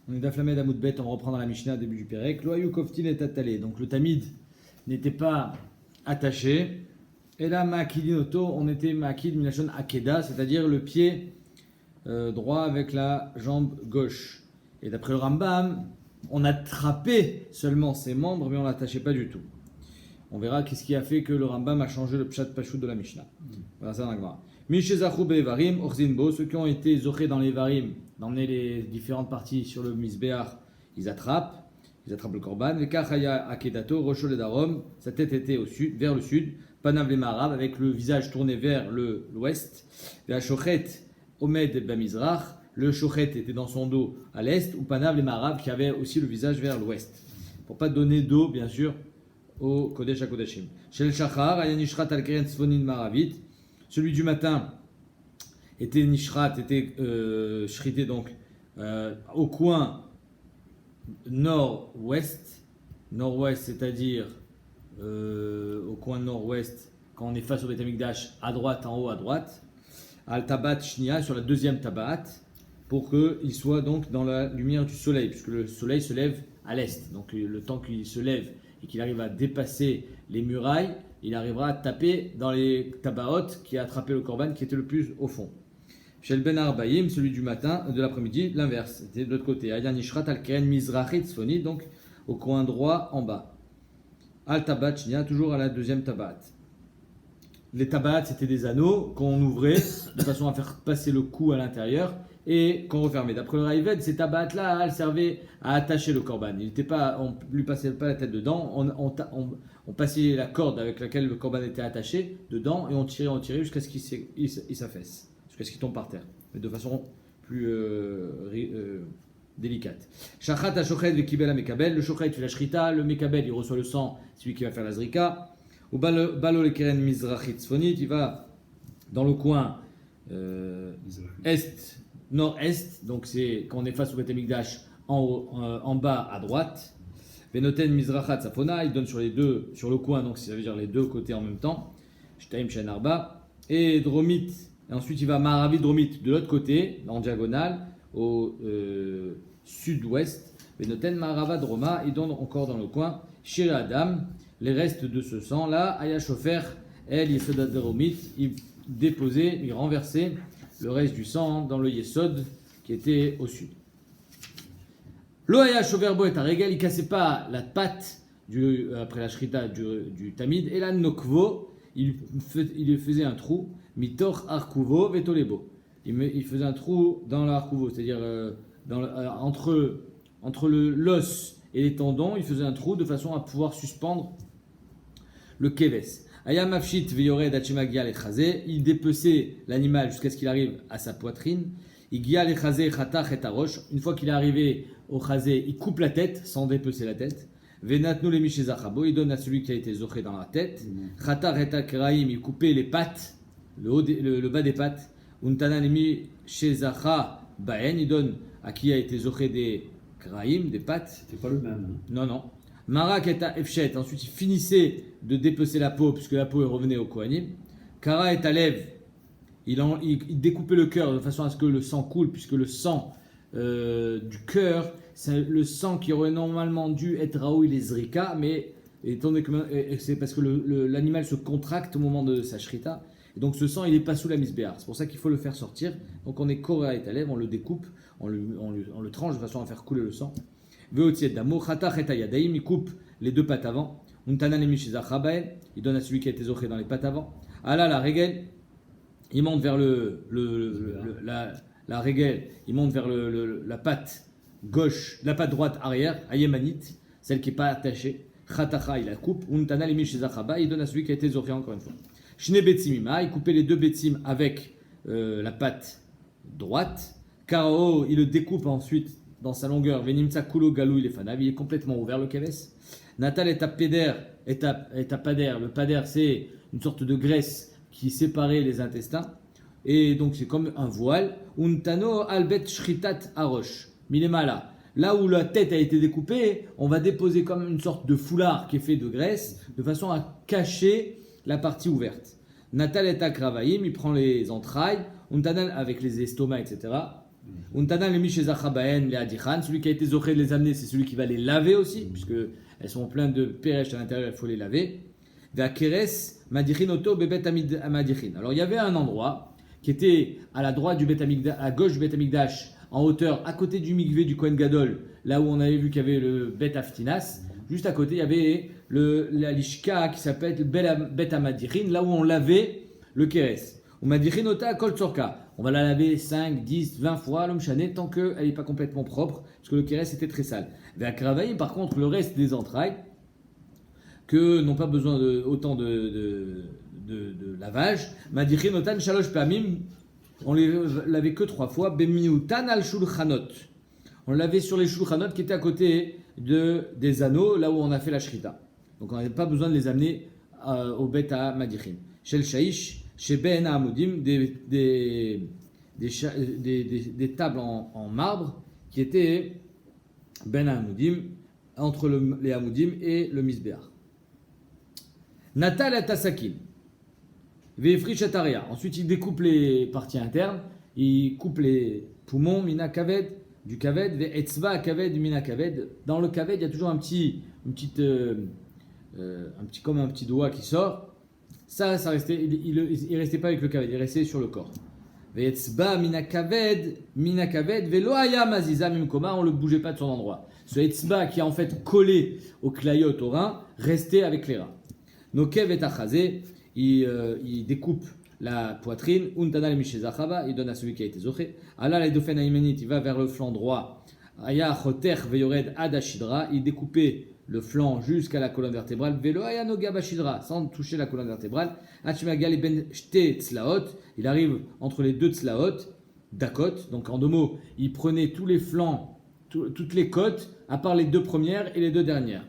On est d'Aflamed Amoudbet, on reprend dans la Mishnah, début du Pérec. Loayu Koftin est attalé. Donc le tamid n'était pas attaché. Et là, Ma'akidinoto, on était Ma'akid Minashon Akeda, c'est-à-dire le pied droit avec la jambe gauche. Et d'après le Rambam, on attrapait seulement ses membres, mais on l'attachait pas du tout. On verra qu'est-ce qui a fait que le Rambam a changé le Pshat Pashut de la Mishnah. Voilà ça dans la Gemara. Mishezachu be'evarim, orzinbo, ceux qui ont été zochés dans les varim, d'emmener les différentes parties sur le misbéach, ils attrapent le korban. Le kachaya akedato, rochol et darom, sa tête était au sud, vers le sud, panav les marab, avec le visage tourné vers l'ouest. La shochet omed bamizrach, le shochet était dans son dos à l'est, ou panav les marab qui avait aussi le visage vers l'ouest. Pour pas donner d'eau, bien sûr, au Kodesh HaKodeshim. Shel Shachar, Ayanishrat al-Keren Tzvonin Maravit. Celui du matin était Nishrat, était shrité donc au coin nord-ouest, c'est-à-dire au coin nord-ouest, quand on est face au Beth Amikdash, à droite, en haut, à droite. Al-Tabat Shnia, sur la deuxième tabat, pour qu'il soit donc dans la lumière du soleil, puisque le soleil se lève à l'est. Donc le temps qu'il se lève et qu'il arrive à dépasser les murailles, il arrivera à taper dans les tabaot qui a attrapé le korban qui était le plus au fond. Chez le Ben Arbaïm, celui du matin, de l'après-midi, l'inverse, c'était de l'autre côté. Ayan Ishrat al-Keren Mizrachit Tzfoni, donc au coin droit en bas. Al-Tabat Shnia, toujours à la deuxième tabat. Les tabats, c'était des anneaux qu'on ouvrait de façon à faire passer le cou à l'intérieur et qu'on refermait. D'après le Raïved, ces tabats-là, elles servaient à attacher le korban. On ne lui passait pas la tête dedans, on passait la corde avec laquelle le korban était attaché dedans et on tirait jusqu'à ce qu'il s'affaisse, jusqu'à ce qu'il tombe par terre, mais de façon plus délicate. Shachat ha-shochet ve-kibel ha-mekabel, le shochet fait la shrita, le mekabel il reçoit le sang, celui qui va faire la zrika. Ou balo le-keren mizrachit tzfonit, il va dans le coin est, nord-est, donc c'est quand on est face au Beth Amikdash en bas à droite. Venoten mizrachat safona, il donne sur le coin, donc ça veut dire les deux côtés en même temps. Shtaim shen arba. Et dromit, et ensuite il va maravi dromit de l'autre côté, en diagonale, au sud-ouest. Venoten marava droma, il donne encore dans le coin. Shir adam, les restes de ce sang-là, aya shofer, el yesodat dromit, il déposait, il renversait le reste du sang dans le yesod qui était au sud. Loaya shoverbo et aregel, il cassait pas la patte après la shrita du tamid, et la nokvo, il faisait un trou, mitor arkuvo vetolebo. Il faisait un trou dans l'arkuvo, c'est-à-dire entre l'os et les tendons, il faisait un trou de façon à pouvoir suspendre le keves. Ayam afshit veyored achemagia lechazé, il dépeçait l'animal jusqu'à ce qu'il arrive à sa poitrine. Igia lechazé chatach et arosh, une fois qu'il est arrivé au chazé, il coupe la tête sans dépecer la tête. Venatnu le mishezachabo, il donne à celui qui a été zoché dans la tête. Chatach et akraim, il coupait les pattes, le bas des pattes. Untana le mishezacha baen, il donne à qui a été zoché des kraim, des pattes. C'était pas le même. Hein. Non. Marak et efshet, ensuite il finissait de dépecer la peau puisque la peau revenait au kohanim. Kara et alev, il découpait le cœur de façon à ce que le sang coule, puisque le sang du cœur, c'est le sang qui aurait normalement dû être raoui les zrika, mais c'est parce que l'animal se contracte au moment de sa shrita, et donc ce sang il n'est pas sous la misbéar. C'est pour ça qu'il faut le faire sortir. Donc on est kora et alev, on le découpe, on le tranche de façon à faire couler le sang. Il coupe les deux pattes avant. Il donne à celui qui a été zoché dans les pattes avant. Allah la régel, il monte vers la régel, il monte vers la patte gauche, la patte droite arrière, ayemanite, celle qui n'est pas attachée. Khatacha, il la coupe. Il donne à celui qui a été zoché encore une fois. Shne betsimima, il coupait les deux betsim avec la patte droite. Karo, il le découpe ensuite dans sa longueur, Venimtsa Kulo Galou il est complètement ouvert le keves. Natal est à pader, le pader c'est une sorte de graisse qui séparait les intestins, et donc c'est comme un voile. Untano albet shritat arosh, milemala. Là où la tête a été découpée, on va déposer comme une sorte de foulard qui est fait de graisse, de façon à cacher la partie ouverte. Natal est à kravaïm, il prend les entrailles, untanal avec les estomacs, etc. Untana le Mishezachabaen, les Adichan. Celui qui a été zoché de les amener, c'est celui qui va les laver aussi, puisque elles sont pleines de pérèches à l'intérieur, il faut les laver. Ve'akeres Madichin Oto Bebet Amadichin. Alors il y avait un endroit qui était à la droite du Bet Amigdash, à gauche du Bet Amigdash, en hauteur, à côté du mikvé du Kohen Gadol, là où on avait vu qu'il y avait le Bet Aftinas. Juste à côté, il y avait la lishka qui s'appelle Bet Amadichin, là où on lavait le Keres. On m'a dit Rinota Kol Tzorka. On va la laver 5, 10, 20 fois, l'homme chané, tant qu'elle n'est pas complètement propre, parce que le Keres était très sale. Avec Kravaï, par contre, le reste des entrailles, que n'ont pas besoin autant de lavage, m'a dit Rinotan Shalosh Pamim, on les lavait que 3 fois, Bemiutan al Shulchanot. On lavait sur les Shulchanot qui étaient à côté des anneaux, là où on a fait la Shrita. Donc on n'avait pas besoin de les amener au Bet Amadichin. Shel Shaish, chez Ben Hamudim, des tables en marbre qui étaient Ben Hamudim, entre les Hamudim et le Misbéach. Natal et Tasakin. Veifrish Ataria. Ensuite, il découpe les parties internes, il coupe les poumons, Mina Kaved, du Kaved, Ve'etzva Kaved, Mina Kaved. Dans le Kaved, il y a toujours un petit doigt qui sort. Ça restait, il restait pas avec le kaved, il restait sur le corps. Ve'etzba mina kaved ve'lo haya maziza mimkoma, on le bougeait pas de son endroit. Ce etzba qui est en fait collé au clayot, au rein, restait avec les reins. Nokev et achazé, il découpe la poitrine, untana le mishezachava, il donne à celui qui a été zoché. Allah le dofen aimenit, il va vers le flanc droit. Aya choter ve'yored ad ashidra, il découpait le flanc jusqu'à la colonne vertébrale, velo ayanoga bashidra, sans toucher la colonne vertébrale. Achmagal ben shte tzlaot, il arrive entre les deux tzlaot, dakot, donc en 2 mots, il prenait tous les flancs, toutes les côtes, à part les 2 premières et les 2 dernières.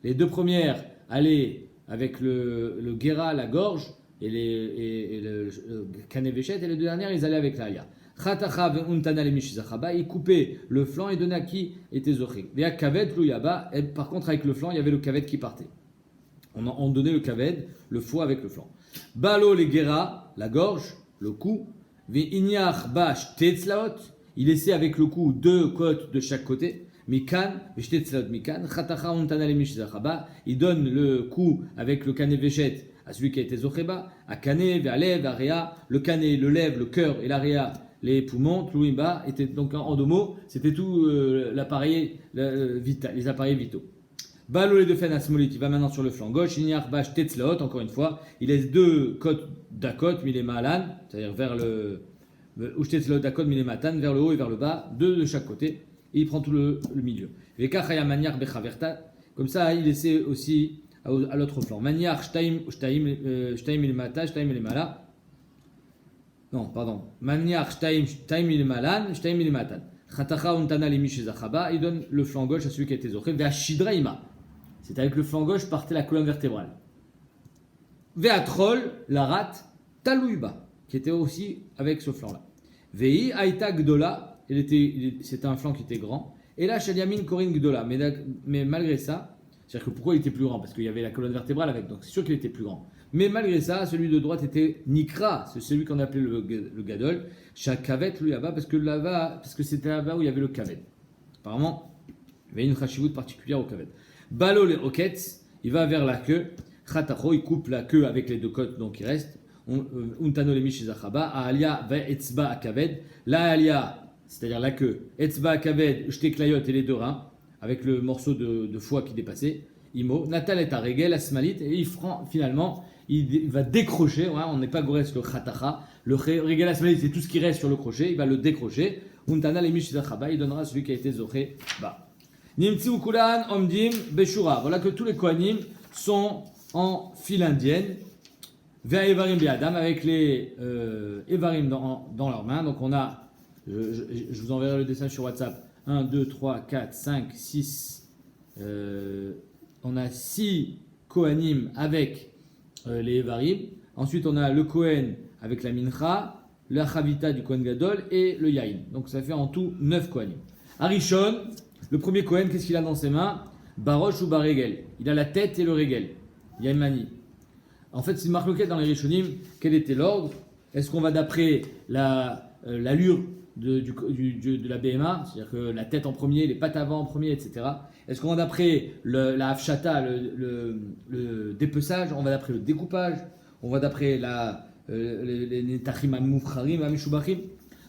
Les 2 premières allaient avec le guéra, la gorge, et le kanevéchet, et les 2 dernières, ils allaient avec l'alia. Il coupait le flanc et donnait à qui était zoché. Et par contre, avec le flanc, il y avait le kaved qui partait. On donnait le kaved, le foie avec le flanc. Balo les gera, la gorge, le cou. Il laissait avec le cou 2 côtes de chaque côté. Mikan, il donne le cou avec le kanevéchet à celui qui a été zocheba, à kané, ve'alev, area, le kané, le lèvre, le cœur et l'area, les poumons, tlouimba, étaient donc en 2 mots, c'était tout l'appareil vital, les appareils vitaux. Balo les 2 fennes asmolit, il va maintenant sur le flanc gauche, inyar bash tetzlaot, encore une fois, il laisse 2 côtes d'akot, mille malan, c'est-à-dire vers le tetzlaot d'akot, mille matan, vers le haut et vers le bas, 2 de chaque côté, et il prend tout le milieu. Vekachaya maniar bechaverta, comme ça, il laissait aussi à l'autre flanc. Maniar shtaim il mata, shtaim il mala. Non, pardon. Maniar shtaim il malan, shtaim il matan. Chatacha untana limi shezachaba, il donne le flanc gauche à celui qui a été zoché. Ve'ashidra ima. C'est avec le flanc gauche partait la colonne vertébrale. Ve'atrol, la rate, talouiba, qui était aussi avec ce flanc-là. Ve'i aita gdola, c'était un flanc qui était grand. Et là, shaliamin korin gdola. Mais malgré ça, c'est-à-dire que pourquoi il était plus grand? Parce qu'il y avait la colonne vertébrale avec, donc c'est sûr qu'il était plus grand. Mais malgré ça, celui de droite était Nikra, c'est celui qu'on appelait le Gadol, Shakavet, lui là-bas, parce que c'était là-bas où il y avait le Kavet. Apparemment, il y avait une chashivut particulière au Kavet. Balo les Oketz, il va vers la queue, Khatacho, il coupe la queue avec les 2 côtes, donc il reste. Untano le Mishizachaba, Alia va Etzba Akaved, la Alia, c'est-à-dire la queue, Etzba Akaved, Shteklayot et les 2 reins, avec le morceau de foie qui dépassait. Imo, Natal est à Regel, Asmalit, et finalement, il va décrocher, ouais, on n'est pas gourès le Khatacha, le Regel Asmalit, c'est tout ce qui reste sur le crochet, il va le décrocher. Untana le Mishizachaba, il donnera celui qui a été zoché bas. Nimtsi Ukulan, Omdim, Beshura. Voilà que tous les Kohanim sont en file indienne. Vers Evarim Biadam, avec les Evarim dans leurs mains. Donc on a, je vous enverrai le dessin sur WhatsApp. 1, 2, 3, 4, 5, 6. On a 6 Kohanim avec les Evarim. Ensuite, on a le Kohen avec la Mincha, la Chavita du Kohen Gadol et le Yain. Donc ça fait en tout 9 Kohanim. Arishon, le premier Kohen, qu'est-ce qu'il a dans ses mains? Barosh ou Baregel. Il a la tête et le Regel. Yaimani. En fait, c'est une marque dans les Rishonim. Quel était l'ordre? Est-ce qu'on va d'après l'allure de la BMA, c'est-à-dire que la tête en premier, les pattes avant en premier, etc. Est-ce qu'on va d'après la hafshata, le dépeçage, on va d'après le découpage, on va d'après les netachim amufcharim, amishubachim.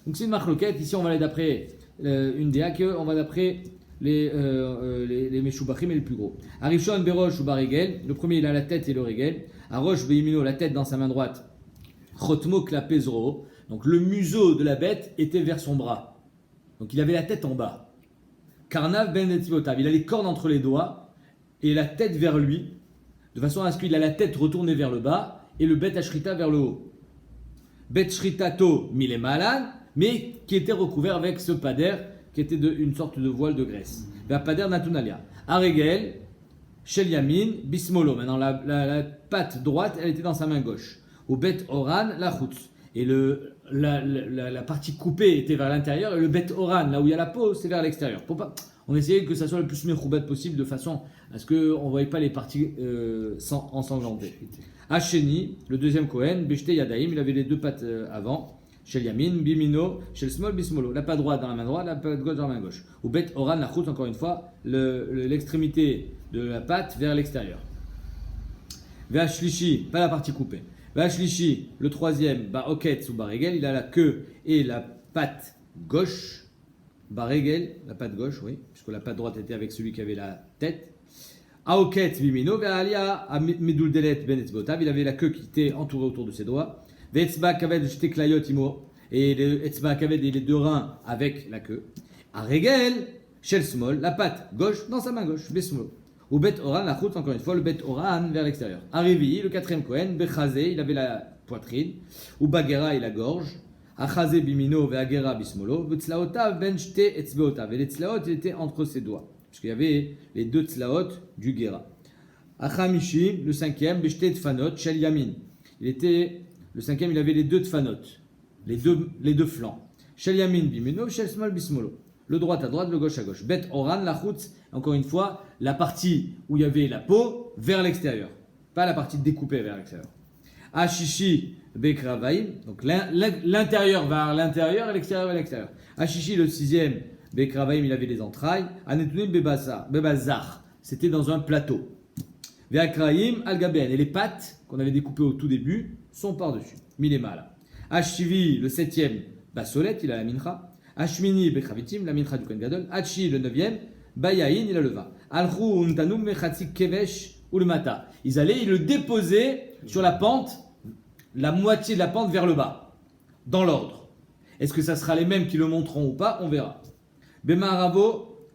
Donc c'est une marloquette, ici on va aller d'après une des haques, on va d'après les meshubachim et les plus gros. Arishon berosh ou baregel, le premier il a la tête et le regel. Arosh beimino, la tête dans sa main droite. Chotmo klapezro, donc le museau de la bête était vers son bras. Donc il avait la tête en bas. Karnav ben etivotav, il a les cornes entre les doigts et la tête vers lui, de façon à ce qu'il a la tête retournée vers le bas et le bet ashrita vers le haut. Bet shritato milemalan, mais qui était recouvert avec ce pader qui était une sorte de voile de graisse. Pader natunalia. Aregel, shel yamin, bismolo. Maintenant la patte droite, elle était dans sa main gauche. Au bet oran, la chutz. Et la partie coupée était vers l'intérieur et le bet oran, là où il y a la peau, c'est vers l'extérieur. On essayait que ça soit le plus mechoubat possible de façon à ce qu'on ne voyait pas les parties ensanglantées. Hacheni, le deuxième Kohen, Beshte Yadaim, il avait les deux pattes avant. Shel Yamin, Bimino, Shel Smol, Bismolo. La patte droite dans la main droite, la patte gauche dans la main gauche. Ou Bet Oran, la chutz, encore une fois, l'extrémité de la patte vers l'extérieur. Ve'ashlishi, pas la partie coupée. Ve'ashlishi, le troisième, Ba'oketz ou Baregel, il a la queue et la patte gauche. Baregel, la patte gauche, oui, puisque la patte droite était avec celui qui avait la tête. Aoketz bimino, ve'alia meduldelet ben etzbotav, il avait la queue qui était entourée autour de ses doigts. Ve'etzba kaved shteklayot imo, et le etzba kaved et les deux reins avec la queue. Aregel, shel smol, la patte gauche dans sa main gauche, besmol. Ou bet oran, la chutz, encore une fois, le bet oran vers l'extérieur. Arivi, le quatrième Kohen, bechazé, il avait la poitrine. Ou bagera, il la gorge. Achazé bimino, ve'agera bismolo. Ve'tzlaotav ben shte etzbeotav. Et les tzlaot, il était entre ses doigts. Puisqu'il y avait les deux tzlaot du Gera. Achamishi, le cinquième, beshte tfanot, shel yamin. Le cinquième, il avait les deux tfanot, les deux flancs. Shel yamin bimino, shel smol bismolo. Le droit à droite, le gauche à gauche. Bet oran, la chutz, encore une fois, la partie où il y avait la peau vers l'extérieur. Pas la partie découpée vers l'extérieur. Ashishi, bekravaim, donc l'intérieur vers l'intérieur et l'extérieur vers l'extérieur. Ashishi, le sixième, bekravaim, il avait les entrailles. Anetunim bebazar, c'était dans un plateau. Veakraim, algaben, et les pattes qu'on avait découpées au tout début sont par-dessus. Milemala. Ashivi, le septième, basolette, il a la mincha. Ashmini bechavitim, la mincha du Kohen Gadol. Hachi, le neuvième, bayain, il a le vin. Alchou untanum mechatzik kevesh ou le mata. Ils allaient le déposer sur la pente, la moitié de la pente vers le bas, dans l'ordre. Est-ce que ça sera les mêmes qui le montreront ou pas? On verra. Bemaravo,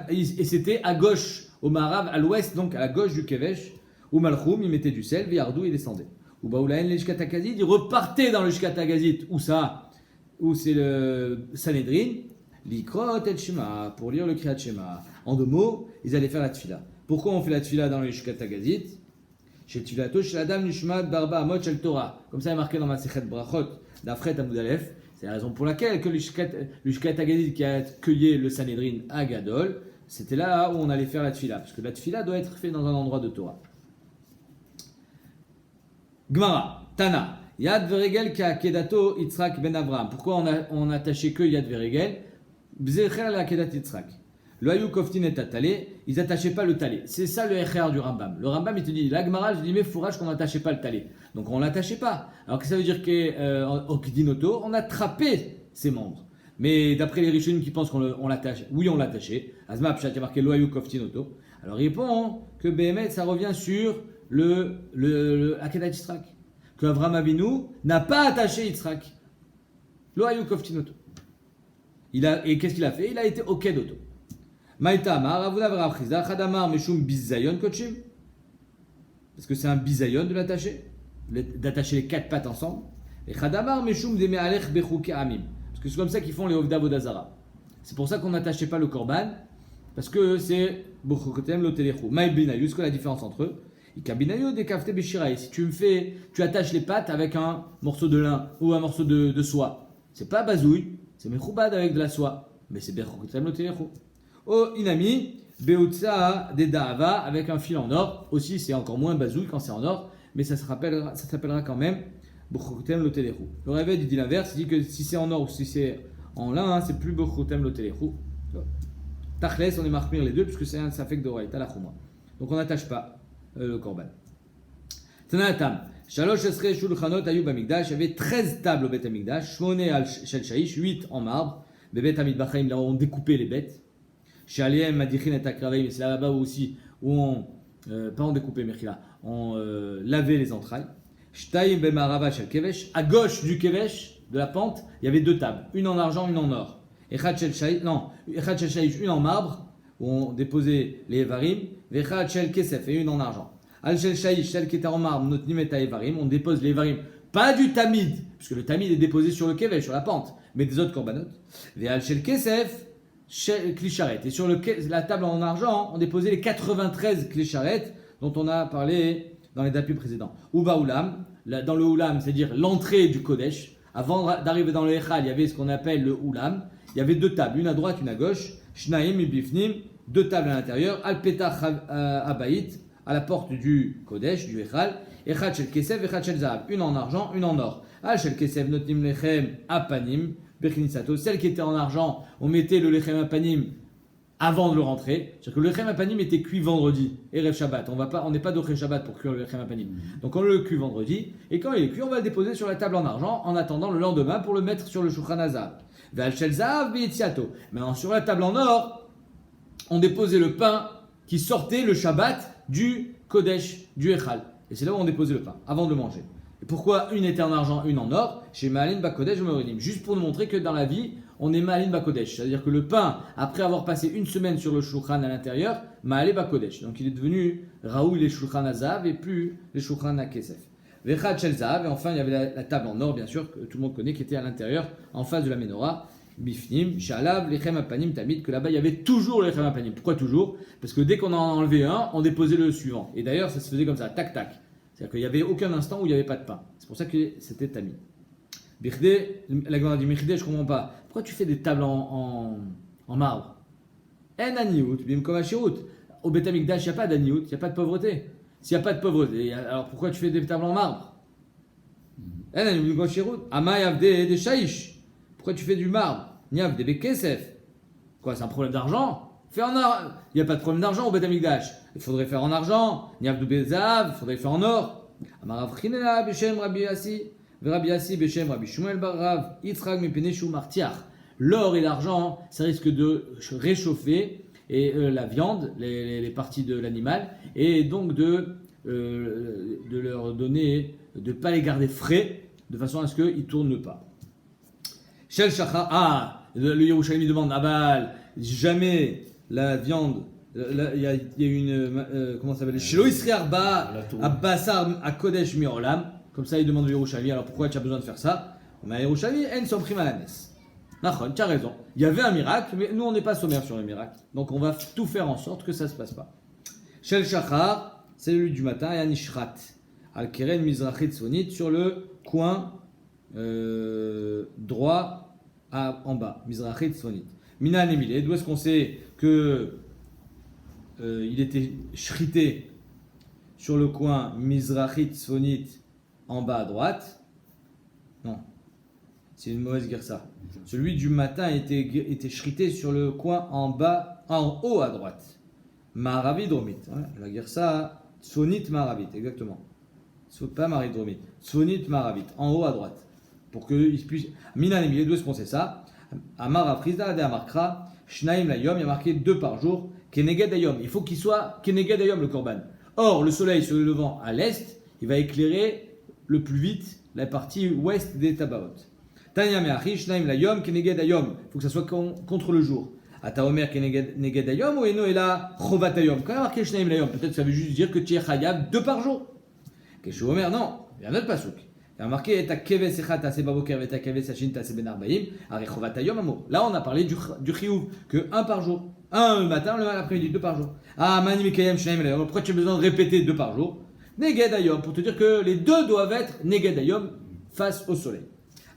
et c'était à gauche, au Marav, à l'ouest, donc à la gauche du kevesh. Ou malchoum, il mettait du sel, viardou, il descendait. Ou baoulaen, le shkatakazit, il repartait dans le shkatakazit. Où ça? Où c'est le Sanhedrin, l'ikrot et shema, pour lire le kriyat shema. En deux mots, ils allaient faire la tfila. Pourquoi on fait la tfila dans le shkatakazit? Chez tfilato, chez la dame nishmat barba amot shel Torah. Comme ça est marqué dans ma sechet brachot d'Afret Amoud Aleph. C'est la raison pour laquelle que le shkatakazit qui a accueilli le Sanhedrin à Gadol, c'était là où on allait faire la tfila. Parce que la tfila doit être faite dans un endroit de Torah. Gemara, Tana. Yad Veregel ka kedato Yitzhak ben Avraham. Pourquoi on a attaché que Yad Veregel? Bzecher la kedat Yitzhak. Le Hayou Koftin et Talé, ils n'attachaient pas le talé. C'est ça le Echer du Rambam. Le Rambam, il te dit, la Gemara, je dis, mais fourrage qu'on n'attachait pas le talé. Donc on ne l'attachait pas. Alors que ça veut dire qu'au Kidinoto, on a attrapé ses membres. Mais d'après les Rishonim qui pensent qu'on l'attache, oui, on l'attachait. Azma Pshat, il y a marqué le Hayou Koftin Oto. Alors il répond que Béhémet, ça revient sur le Akedat Yitzhak. Que Avraham Avinu n'a pas attaché Yitzhak. Lo Hayou Koftin Oto. Et qu'est-ce qu'il a fait? Il a été au Kedoto. Maïtamar, Avuna Vrachizda, Khadamar, Meshum Bizayon Kochim. Parce que c'est un bizayon de l'attacher, d'attacher les quatre pattes ensemble. Et Khadamar, Meshum Demealech Bechouke Amim. Parce que c'est comme ça qu'ils font les Ovda Vodazara. C'est pour ça qu'on n'attachait pas le Korban. Parce que c'est Bechouketem Lotelechu. Maïbinayu, c'est quoi la différence entre eux? Ikabinayu de Kafte Beshirai. Si tu attaches les pattes avec un morceau de lin ou un morceau de soie. C'est pas bazouille, c'est Mechoubad avec de la soie. Mais c'est Bechouketem Lotelechu. Oh, Inami, Beutsa de Da'ava avec un fil en or. Aussi, c'est encore moins bazouille quand c'est en or, mais ça s'appellera quand même Bukhutem Lotelechu. Le Réveil dit l'inverse, il dit que si c'est en or ou si c'est En l'un, c'est plus Bechutem Lotelechou. Tachles, on est marqué les deux, puisque ça fait que d'oraïta la chouma. Donc on n'attache pas le korban. Tanatam. Shalosh Esre Shulchanot Ayub Amigdash. Il y avait 13 tables au Bet Amigdash. Shmone al Shel Shaish, 8 en marbre. Bebet Amid Bachaim, là où on découpait les bêtes. Chez Aliem, Madichin et Akraveim, c'est là-bas aussi où on, pas on découpait, Mechila, on lavait les entrailles. Shtaim Bemarava Shel Kevesh. À gauche du Kevesh, de la pente, il y avait 2 tables. Une en argent, une en or. Echad Shel Shaish, une en marbre, où on déposait les Evarim. Vechad Shel Kesef, et une en argent. Al Shel Shaish, celle qui était en marbre, Notnim et Evarim, on dépose les Evarim, pas du Tamid, puisque le Tamid est déposé sur le Kevesh, sur la pente, mais des autres korbanot. Ve Al Shel Kesef, Klisharet. Et sur la table en argent, on déposait les 93 Klisharet dont on a parlé dans les dapis précédents. Uba Ulam, dans le Ulam, c'est-à-dire l'entrée du Kodesh. Avant d'arriver dans le Echal, il y avait ce qu'on appelle le Ulam. Il y avait 2 tables, une à droite, une à gauche. Shnaim Ibifnim, 2 tables à l'intérieur. Al Petach Abayit, à la porte du Kodesh, du Echal. Echad Shel Kesef, Echad Shel Zahav. Une en argent, une en or. Al Shel Kesef, Notnim Lechem Apanim. Celle qui était en argent, on mettait le lechem apanim avant de le rentrer. C'est-à-dire que le lechem apanim était cuit vendredi, Erev Shabbat. On n'est pas d'Ocher Shabbat pour cuire le lechem apanim. Donc on le cuit vendredi, et quand il est cuit, on va le déposer sur la table en argent, en attendant le lendemain pour le mettre sur le Shulchan Hazav. Ve'al shel zahav be'yitziato. Maintenant, sur la table en or, on déposait le pain qui sortait le Shabbat du Kodesh, du Echal. Et c'est là où on déposait le pain, avant de le manger. Et pourquoi une était en argent, une en or? Chez Ma'alin Bakodesh Moridim. Juste pour nous montrer que dans la vie, on est Ma'alin Bakodesh. C'est-à-dire que le pain, après avoir passé une semaine sur le Shulchan à l'intérieur, Ma'alé Bakodesh. Donc il est devenu Raoul les Shulchan Hazav et plus les Shulchan Hakesef. Vechad Shel Zahav. Et enfin, il y avait la table en or, bien sûr, que tout le monde connaît, qui était à l'intérieur, en face de la menorah. Bifnim, Shalav, Lechem Apanim, Tamid, que là-bas il y avait toujours le Lechem Apanim. Pourquoi toujours? Parce que dès qu'on en enlevait un, on déposait le suivant. Et d'ailleurs, ça se faisait comme ça, tac tac. C'est-à-dire qu'il n'y avait aucun instant où il n'y avait pas de pain. C'est pour ça que c'était Tamid. Birde, la Gemara dit Birde, je ne comprends pas. Pourquoi tu fais des tables en marbre? En aniout, bim comme au Bet Amikdash, il n'y a pas d'aniout, il n'y a pas de pauvreté. S'il n'y a pas de pauvreté, alors pourquoi tu fais des tables en marbre? En aniout, bim comme Ama yavde des shaïch. Pourquoi tu fais du marbre? Niav des bekesef. Quoi, c'est un problème d'argent? Fais en or. Il n'y a pas de problème d'argent au Bet Amikdash. Il faudrait faire en argent. Niav de bezav, il faudrait faire en or. Amarav Chinela Beshem Rabbi Yassi. Rabbi Yassi Beshem Rabbi Shmuel Bar Rav. Yitzchak Mipeneshu Martiach. L'or et l'argent, ça risque de réchauffer et la viande, les parties de l'animal, et donc de leur donner, de ne pas les garder frais, de façon à ce qu'ils ne tournent pas. Shel Shachar, le Yerushalmi demande, Abal, jamais la viande, il y a une, comment ça s'appelle, Shelo Yisri Arba, Abbasar, Akodesh Mirolam, comme ça il demande au Yerushalmi, alors pourquoi tu as besoin de faire ça? On a Yerushalmi, En Somprim Alanes. Nachon, tu as raison. Il y avait un miracle, mais nous on n'est pas sommaire sur le miracle. Donc on va tout faire en sorte que ça ne se passe pas. Shel Shachar, c'est celui du matin, et Anishrat. Al-Keren Mizrachit Svonit, sur le coin droit en bas. Mizrachit Svonit. Mina Nemile, d'où est-ce qu'on sait que il était shrité sur le coin Mizrachit Svonit en bas à droite? Non. C'est une mauvaise girsa. Celui du matin était shrité sur le coin en bas, en haut à droite. Maravi Dromit. Hein, la girsa Svonit Maravit, exactement. Pas Maravit Dromit. Svonit Maravit, en haut à droite. Pour qu'il puisse. Mina Nemile, d'où est-ce qu'on sait ça? Amara Frizda de Amarkra, Shnaim Layom, il y a marqué 2 par jour. Keneged Ayom, il faut qu'il soit Keneged Ayom le korban. Or, le soleil se levant à l'est, il va éclairer le plus vite la partie ouest des Tabaot. Tanya Meachi, Shnaim Layom, Keneged Ayom, il faut que ça soit contre le jour. Ata Omer Keneged Ayom, ou Eno Ela Chovat Ayom. Quand il y a marqué Shnaim Layom, peut-être que ça veut juste dire que tu es Chayav 2 par jour. Keshu Omer, non, il y a un autre pasouk. Il y a marqué ta keves echat tase baboker et ta keves sachin tase ben arbaim arechovat hayom amour. Là on a parlé du chiyuv que 1 par jour, 1 le matin, le après-midi, 2 par jour. Ah mani mikayem shnaim layom. Pourquoi tu as besoin de répéter 2 par jour? Neged hayom, pour te dire que les deux doivent être neged hayom face au soleil.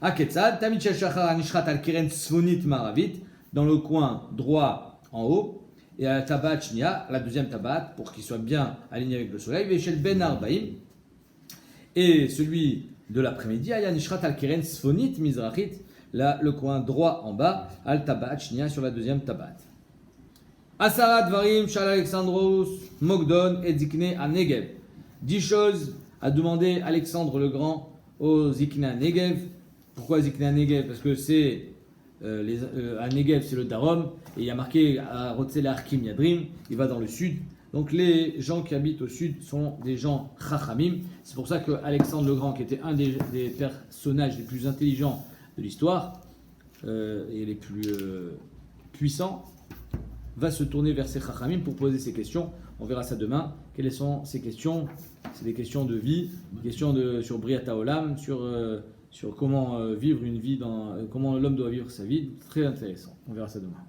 Aketzad tamid shel shachar anishrat al keren svonit maravit, dans le coin droit en haut, et à la tabat shnia, la deuxième tabat, pour qu'il soit bien aligné avec le soleil, veshel ben arbaim, et celui de l'après-midi, Aya Nishrat al-Keren Sfonit Mizrachit, là, le coin droit en bas, al tabat shnia sur la deuxième tabat. Asarat varim shal Alexandros Mogdon et Zikne à Negev. 10 choses a demandé Alexandre le Grand au Zikne à Negev. Pourquoi Zikne à Negev? Parce que c'est à Negev, c'est le Darom, et il y a marqué à Rotzel Arkim Yadrim, il va dans le sud. Donc les gens qui habitent au sud sont des gens Chachamim. C'est pour ça que Alexandre le Grand, qui était un des personnages les plus intelligents de l'histoire et les plus puissants, va se tourner vers ces Chachamim pour poser ses questions. On verra ça demain. Quelles sont ces questions? C'est des questions de vie, des questions sur Briata Olam, sur comment vivre une vie, comment l'homme doit vivre sa vie. Très intéressant. On verra ça demain.